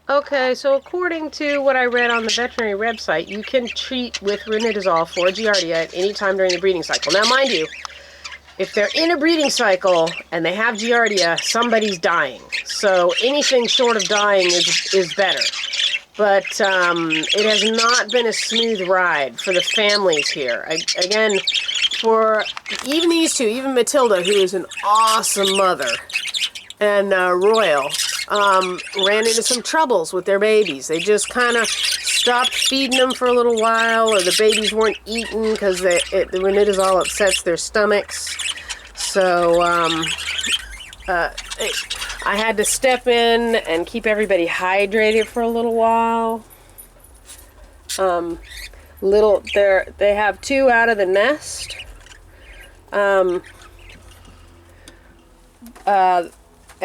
Okay, so according to what I read on the veterinary website, you can treat with ranitazole for Giardia at any time during the breeding cycle. Now, mind you, if they're in a breeding cycle and they have Giardia, somebody's dying. So anything short of dying is better. But it has not been a smooth ride for the families here. Again, for even these two, even Matilda, who is an awesome mother, and Royal, ran into some troubles with their babies. They just kind of stopped feeding them for a little while, or the babies weren't eating because the ranitazole upsets their stomachs. So I had to step in and keep everybody hydrated for a little while. They have two out of the nest.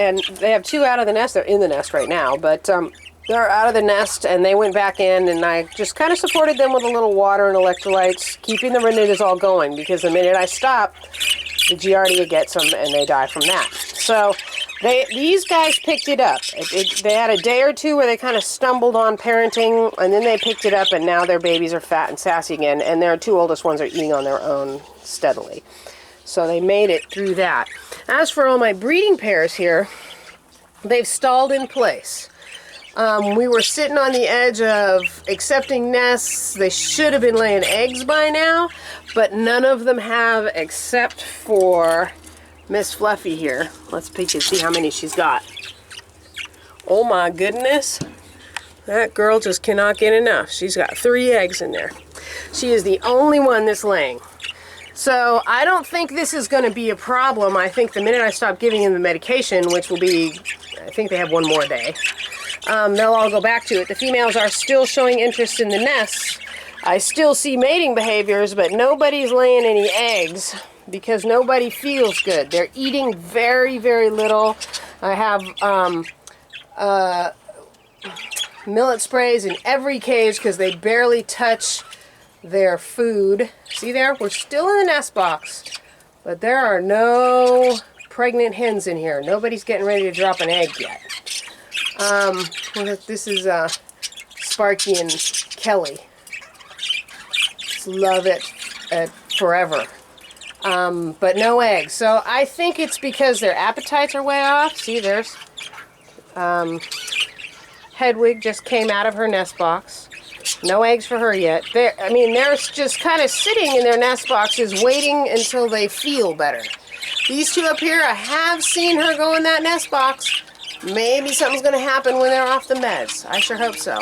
And they have two out of the nest. They're in the nest right now, but they're out of the nest, and they went back in, and I just kind of supported them with a little water and electrolytes, keeping the ranitazole going, because the minute I stop, the Giardia gets them, and they die from that. So these guys picked it up. They had a day or two where they kind of stumbled on parenting, and then they picked it up, and now their babies are fat and sassy again, and their two oldest ones are eating on their own steadily. So they made it through that. As for all my breeding pairs here, they've stalled in place. We were sitting on the edge of accepting nests. They should have been laying eggs by now, but none of them have except for Miss Fluffy here. Let's peek and see how many she's got. Oh my goodness. That girl just cannot get enough. She's got 3 eggs in there. She is the only one that's laying. So I don't think this is going to be a problem. I think the minute I stop giving them the medication, which will be, I think they have 1 more day, they'll all go back to it. The females are still showing interest in the nests. I still see mating behaviors, but nobody's laying any eggs because nobody feels good. They're eating very, very little. I have millet sprays in every cage because they barely touch their food. See there? We're still in the nest box, but there are no pregnant hens in here. Nobody's getting ready to drop an egg yet. This is Sparky and Kelly. Just love it forever. But no eggs. So I think it's because their appetites are way off. See, there's Hedwig just came out of her nest box. No eggs for her yet. They're just kind of sitting in their nest boxes waiting until they feel better. These two up here, I have seen her go in that nest box. Maybe something's going to happen when they're off the meds. I sure hope so.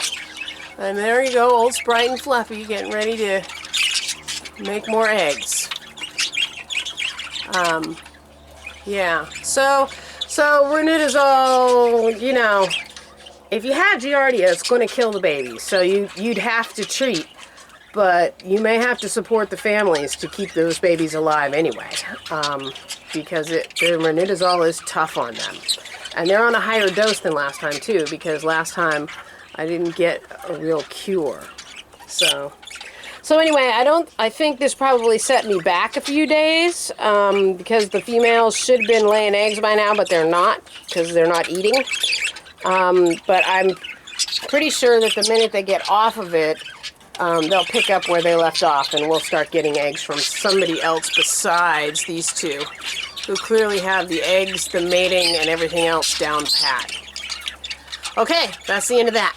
And there you go, old Sprite and Fluffy getting ready to make more eggs. Yeah. So ranitazole, you know, if you have Giardia, it's going to kill the baby, so you'd have to treat, but you may have to support the families to keep those babies alive anyway, because the ranitazole is tough on them. And they're on a higher dose than last time, too, because last time I didn't get a real cure. So anyway, I think this probably set me back a few days, because the females should have been laying eggs by now, but they're not, because they're not eating. But I'm pretty sure that the minute they get off of it, they'll pick up where they left off, and we'll start getting eggs from somebody else besides these two, who clearly have the eggs, the mating, and everything else down pat. Okay, that's the end of that.